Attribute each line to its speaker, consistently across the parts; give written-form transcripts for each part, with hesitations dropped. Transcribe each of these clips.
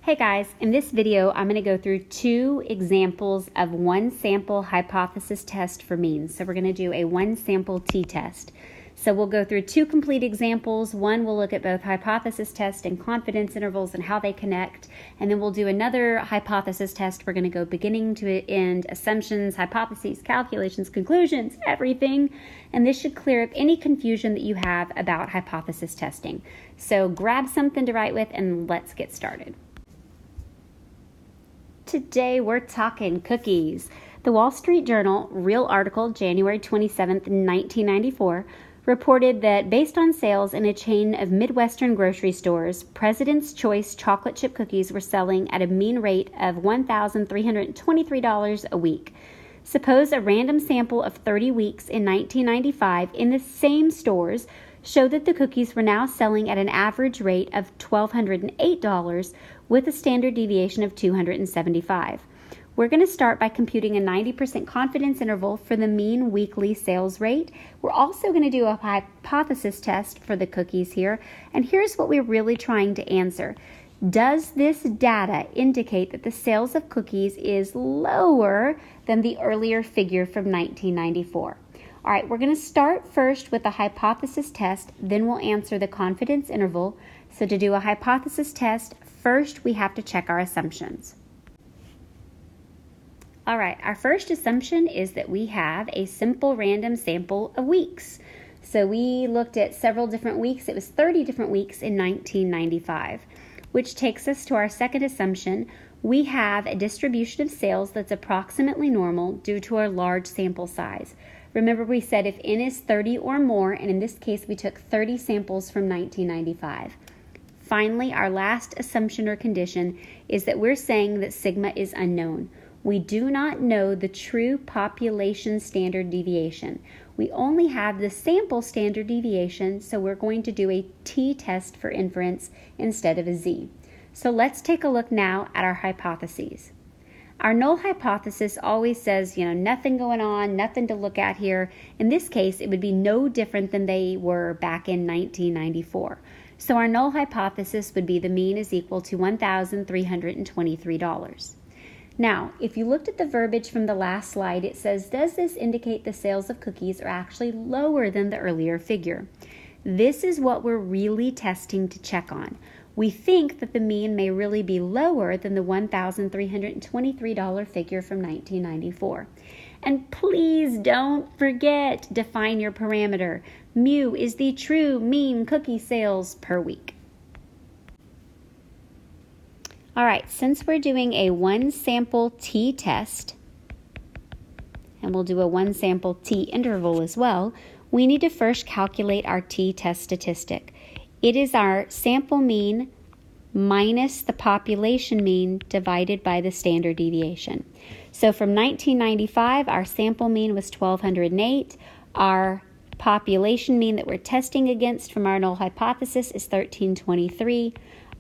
Speaker 1: Hey guys, in this video I'm going to go through two examples of one sample hypothesis test for means. So we're going to do a one sample t-test. So we'll go through two complete examples. One, we'll look at both hypothesis test and confidence intervals and how they connect. And then we'll do another hypothesis test. We're going to go beginning to end, assumptions, hypotheses, calculations, conclusions, everything. And this should clear up any confusion that you have about hypothesis testing. So grab something to write with and let's get started. Today we're talking cookies. The Wall Street Journal, real article, January 27th, 1994, reported that based on sales in a chain of Midwestern grocery stores, President's Choice chocolate chip cookies were selling at a mean rate of $1,323 a week. Suppose a random sample of 30 weeks in 1995 in the same stores showed that the cookies were now selling at an average rate of $1,208 with a standard deviation of 275. We're going to start by computing a 90% confidence interval for the mean weekly sales rate. We're also going to do a hypothesis test for the cookies here, and here's what we're really trying to answer. Does this data indicate that the sales of cookies is lower than the earlier figure from 1994? All right, we're going to start first with the hypothesis test, then we'll answer the confidence interval. So to do a hypothesis test, first we have to check our assumptions. All right, our first assumption is that we have a simple random sample of weeks. So we looked at several different weeks. It was 30 different weeks in 1995, which takes us to our second assumption. We have a distribution of sales that's approximately normal due to our large sample size. Remember, we said if n is 30 or more, and in this case we took 30 samples from 1995. Finally, our last assumption or condition is that we're saying that sigma is unknown. We do not know the true population standard deviation. We only have the sample standard deviation, so we're going to do a t-test for inference instead of a z. So let's take a look now at our hypotheses. Our null hypothesis always says, nothing going on, nothing to look at here. In this case, it would be no different than they were back in 1994. So our null hypothesis would be the mean is equal to $1,323. Now, if you looked at the verbiage from the last slide, it says, does this indicate the sales of cookies are actually lower than the earlier figure? This is what we're really testing to check on. We think that the mean may really be lower than the $1,323 figure from 1994. And please don't forget, define your parameter. Mu is the true mean cookie sales per week. All right, since we're doing a one sample t-test, and we'll do a one sample t-interval as well, we need to first calculate our t-test statistic. It is our sample mean minus the population mean divided by the standard deviation. So from 1995, our sample mean was 1,208. Our population mean that we're testing against from our null hypothesis is 1,323.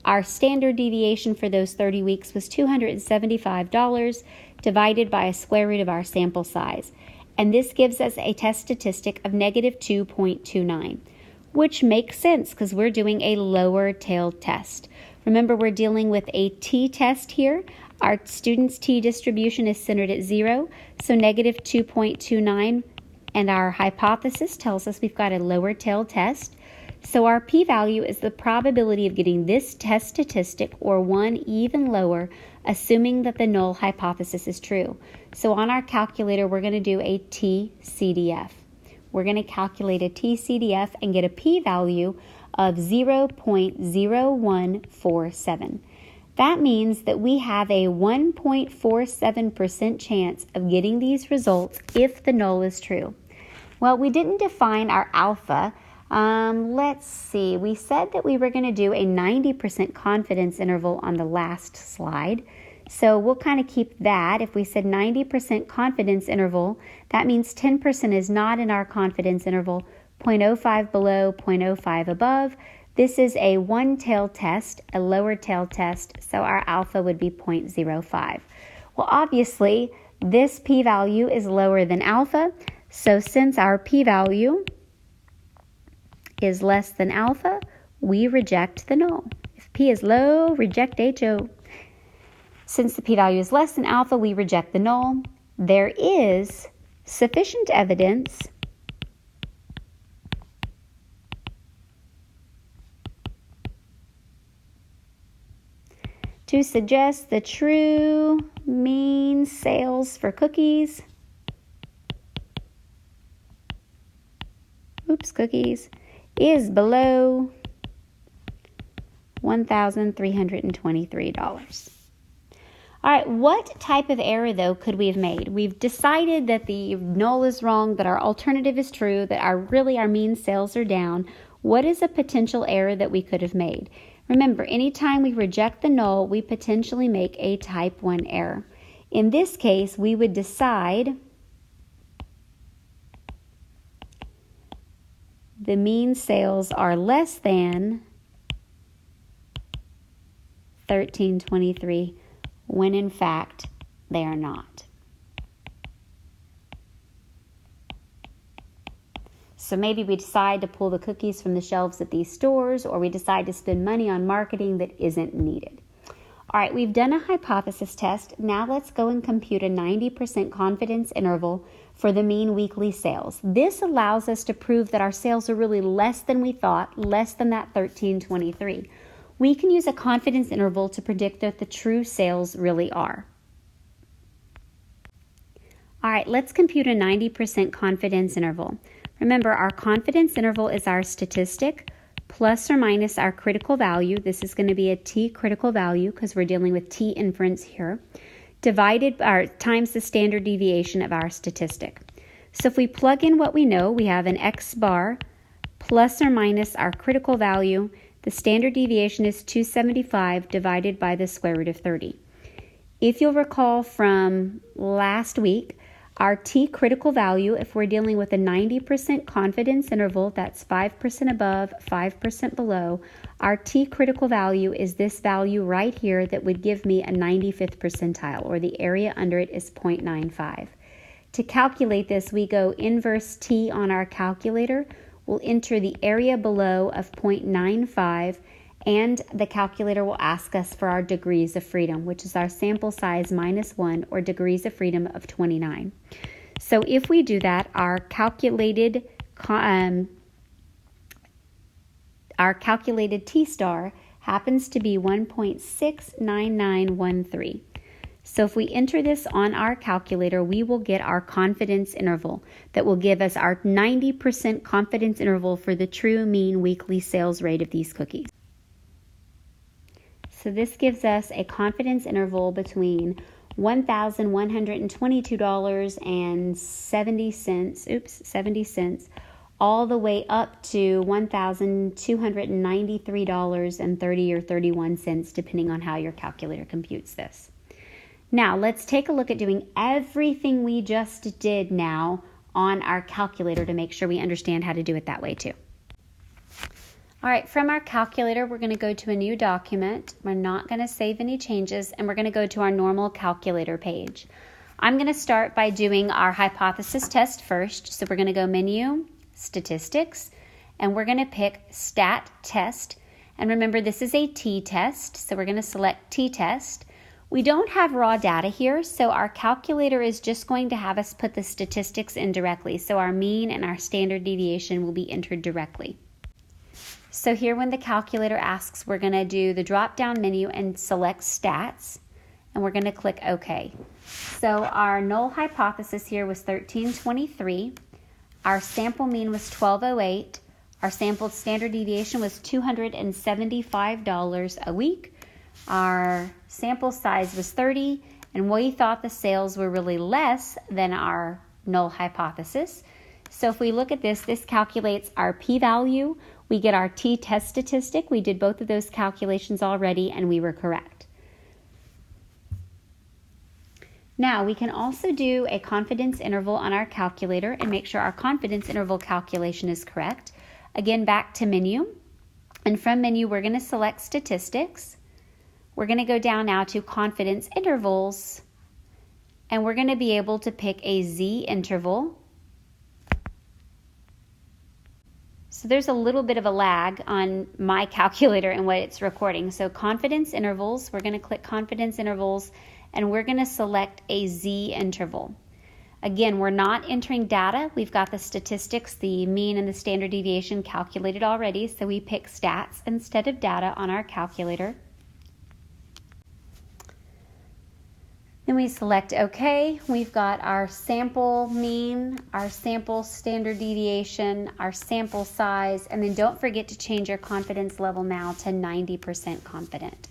Speaker 1: Our standard deviation for those 30 weeks was $275 divided by a square root of our sample size. And this gives us a test statistic of negative 2.29. Which makes sense because we're doing a lower tail test. Remember, we're dealing with a t-test here. Our student's t-distribution is centered at 0, so negative 2.29, and our hypothesis tells us we've got a lower tail test. So our p-value is the probability of getting this test statistic, or one even lower, assuming that the null hypothesis is true. So on our calculator, we're going to do a t-CDF. We're going to calculate a t-CDF and get a p-value of 0.0147. That means that we have a 1.47% chance of getting these results if the null is true. Well, we didn't define our alpha. Let's see. We said that we were going to do a 90% confidence interval on the last slide. So we'll kind of keep that. If we said 90% confidence interval, that means 10% is not in our confidence interval, 0.05 below, 0.05 above. This is a one tail test, a lower tail test, so our alpha would be 0.05. Well, obviously, this p-value is lower than alpha, so since our p-value is less than alpha, we reject the null. If P is low, reject HO. Since the p-value is less than alpha, we reject the null. There is sufficient evidence to suggest the true mean sales for cookies, is below $1,323. All right, what type of error, though, could we have made? We've decided that the null is wrong, that our alternative is true, that our mean sales are down. What is a potential error that we could have made? Remember, anytime we reject the null, we potentially make a type 1 error. In this case, we would decide the mean sales are less than $1,323 when in fact they are not. So maybe we decide to pull the cookies from the shelves at these stores, or we decide to spend money on marketing that isn't needed. All right, we've done a hypothesis test. Now let's go and compute a 90% confidence interval for the mean weekly sales. This allows us to prove that our sales are really less than we thought, less than that 1323. We can use a confidence interval to predict what the true sales really are. All right, let's compute a 90% confidence interval. Remember, our confidence interval is our statistic plus or minus our critical value. This is going to be a t critical value because we're dealing with t inference here, times the standard deviation of our statistic. So if we plug in what we know, we have an x bar plus or minus our critical value. The standard deviation is 275 divided by the square root of 30. If you'll recall from last week, our t critical value, if we're dealing with a 90% confidence interval, that's 5% above, 5% below, our t critical value is this value right here that would give me a 95th percentile, or the area under it is 0.95. To calculate this, we go inverse t on our calculator. We'll enter the area below of 0.95, and the calculator will ask us for our degrees of freedom, which is our sample size minus 1, or degrees of freedom of 29. So if we do that, our calculated t star happens to be 1.69913. So if we enter this on our calculator, we will get our confidence interval that will give us our 90% confidence interval for the true mean weekly sales rate of these cookies. So this gives us a confidence interval between $1,122.70, all the way up to $1,293.30 or 31 cents, depending on how your calculator computes this. Now, let's take a look at doing everything we just did now on our calculator to make sure we understand how to do it that way too. All right, from our calculator, we're going to go to a new document. We're not going to save any changes, and we're going to go to our normal calculator page. I'm going to start by doing our hypothesis test first. So we're going to go Menu, Statistics, and we're going to pick Stat Test. And remember, this is a t-test, so we're going to select t-test. We don't have raw data here, so our calculator is just going to have us put the statistics in directly. So our mean and our standard deviation will be entered directly. So here when the calculator asks, we're going to do the drop-down menu and select Stats, and we're going to click OK. So our null hypothesis here was 1323. Our sample mean was 1208. Our sample standard deviation was $275 a week. Our sample size was 30, and we thought the sales were really less than our null hypothesis. So if we look at this, this calculates our p-value. We get our t-test statistic. We did both of those calculations already, and we were correct. Now, we can also do a confidence interval on our calculator and make sure our confidence interval calculation is correct. Again, back to Menu. And from Menu, we're going to select Statistics. We're going to go down now to Confidence Intervals, and we're going to be able to pick a Z interval. So there's a little bit of a lag on my calculator and what it's recording. So confidence intervals, we're going to click confidence intervals, and we're going to select a Z interval. Again, we're not entering data. We've got the statistics, the mean and the standard deviation calculated already, so we pick stats instead of data on our calculator. Then we select OK. We've got our sample mean, our sample standard deviation, our sample size, and then don't forget to change your confidence level now to 90% confident.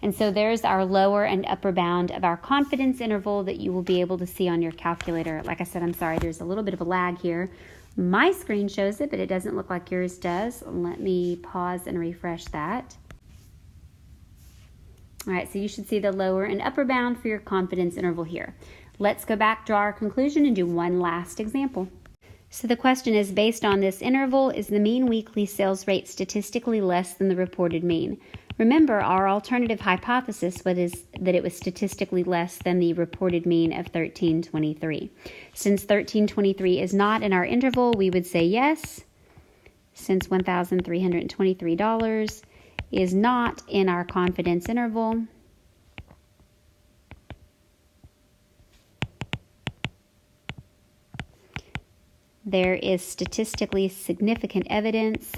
Speaker 1: And so there's our lower and upper bound of our confidence interval that you will be able to see on your calculator. Like I said, I'm sorry, there's a little bit of a lag here. My screen shows it, but it doesn't look like yours does. Let me pause and refresh that. All right, so you should see the lower and upper bound for your confidence interval here. Let's go back, draw our conclusion, and do one last example. So the question is, based on this interval, is the mean weekly sales rate statistically less than the reported mean? Remember, our alternative hypothesis was that it was statistically less than the reported mean of 1323. Since 1323 is not in our interval, we would say yes. Since $1,323 is not in our confidence interval, there is statistically significant evidence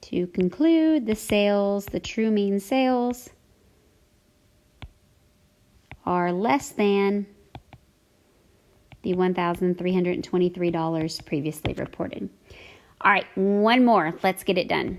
Speaker 1: to conclude the true mean sales are less than the $1,323 previously reported. All right, one more. Let's get it done.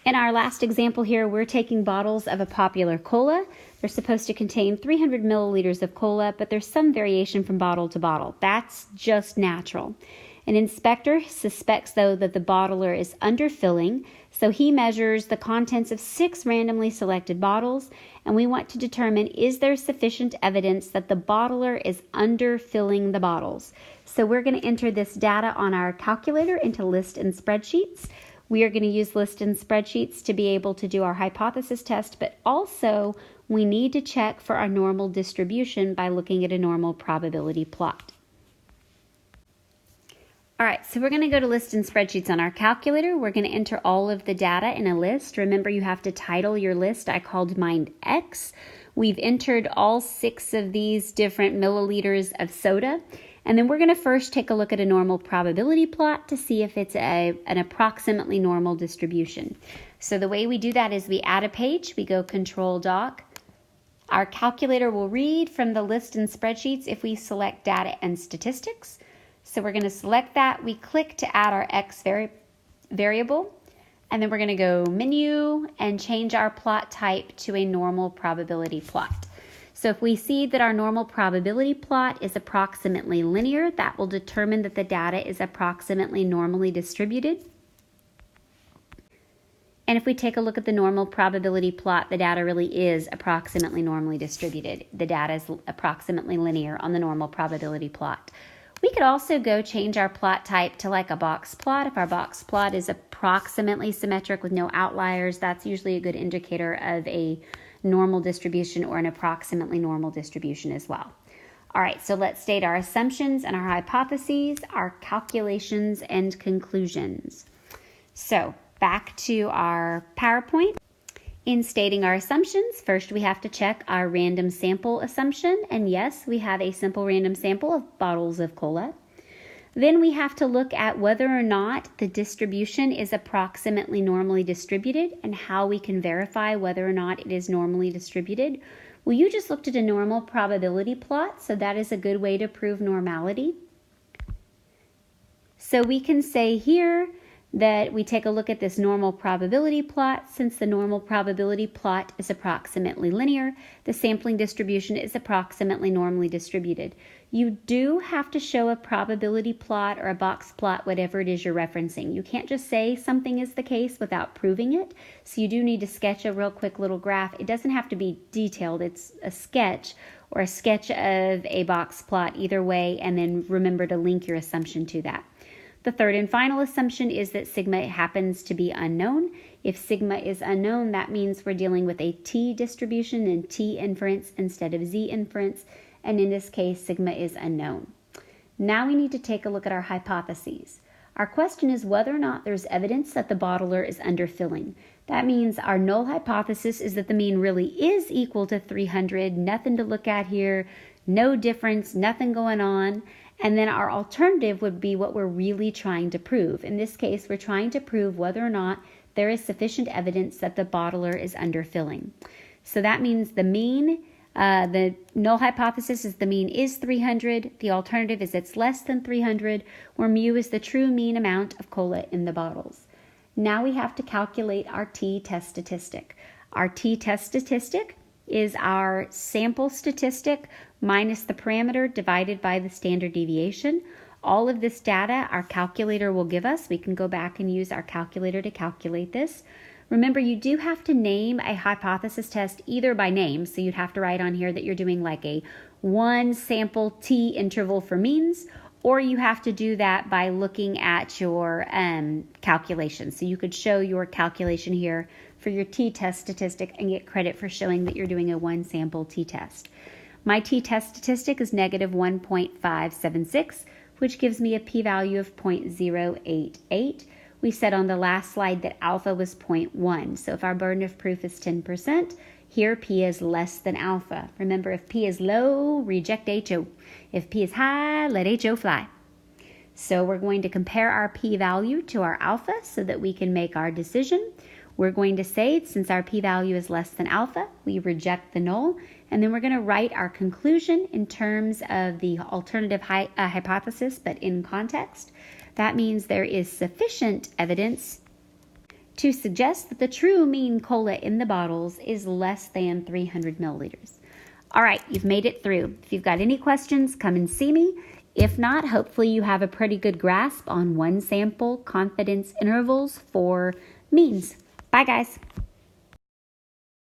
Speaker 1: In our last example here, we're taking bottles of a popular cola. They're supposed to contain 300 milliliters of cola, but there's some variation from bottle to bottle. That's just natural. An inspector suspects, though, that the bottler is underfilling, so he measures the contents of 6 randomly selected bottles, and we want to determine, is there sufficient evidence that the bottler is underfilling the bottles? So we're going to enter this data on our calculator into list and spreadsheets. We are going to use list and spreadsheets to be able to do our hypothesis test, but also we need to check for our normal distribution by looking at a normal probability plot. All right, so we're going to go to list and spreadsheets on our calculator. We're going to enter all of the data in a list. Remember, you have to title your list. I called mine X. We've entered all 6 of these different milliliters of soda. And then we're going to first take a look at a normal probability plot to see if it's an approximately normal distribution. So the way we do that is we add a page. We go Control Doc. Our calculator will read from the list and spreadsheets if we select data and statistics. So we're going to select that. We click to add our X variable, and then we're going to go Menu and change our plot type to a normal probability plot. So if we see that our normal probability plot is approximately linear, that will determine that the data is approximately normally distributed. And if we take a look at the normal probability plot, the data really is approximately normally distributed. The data is approximately linear on the normal probability plot. We could also go change our plot type to like a box plot. If our box plot is approximately symmetric with no outliers, that's usually a good indicator of a normal distribution or an approximately normal distribution as well. All right, so let's state our assumptions and our hypotheses, our calculations and conclusions. So back to our PowerPoint. In stating our assumptions, first we have to check our random sample assumption, and yes, we have a simple random sample of bottles of cola. Then we have to look at whether or not the distribution is approximately normally distributed and how we can verify whether or not it is normally distributed. Well, you just looked at a normal probability plot, so that is a good way to prove normality. So we can say here that we take a look at this normal probability plot. Since the normal probability plot is approximately linear, the sampling distribution is approximately normally distributed. You do have to show a probability plot or a box plot, whatever it is you're referencing. You can't just say something is the case without proving it. So you do need to sketch a real quick little graph. It doesn't have to be detailed. It's a sketch or a sketch of a box plot either way, and then remember to link your assumption to that. The third and final assumption is that sigma happens to be unknown. If sigma is unknown, that means we're dealing with a t distribution and t inference instead of z inference, and in this case, sigma is unknown. Now we need to take a look at our hypotheses. Our question is whether or not there's evidence that the bottler is underfilling. That means our null hypothesis is that the mean really is equal to 300, nothing to look at here, no difference, nothing going on. And then our alternative would be what we're really trying to prove. In this case, we're trying to prove whether or not there is sufficient evidence that the bottler is underfilling. So that means the mean, the null hypothesis is the mean is 300. The alternative is it's less than 300, where mu is the true mean amount of cola in the bottles. Now we have to calculate our t-test statistic. Our t-test statistic is our sample statistic minus the parameter divided by the standard deviation. All of this data our calculator will give us. We can go back and use our calculator to calculate this. Remember, you do have to name a hypothesis test either by name, so you'd have to write on here that you're doing like a one sample t interval for means, or you have to do that by looking at your calculation. So you could show your calculation here for your t-test statistic and get credit for showing that you're doing a one sample t-test. My t-test statistic is negative 1.576, which gives me a p-value of 0.088. We said on the last slide that alpha was 0.1. So if our burden of proof is 10%, here p is less than alpha. Remember, if p is low, reject HO. If p is high, let HO fly. So we're going to compare our p-value to our alpha so that we can make our decision. We're going to say, since our p-value is less than alpha, we reject the null, and then we're going to write our conclusion in terms of the alternative hypothesis, but in context. That means there is sufficient evidence to suggest that the true mean cola in the bottles is less than 300 milliliters. All right, you've made it through. If you've got any questions, come and see me. If not, hopefully you have a pretty good grasp on one sample confidence intervals for means. Bye, guys.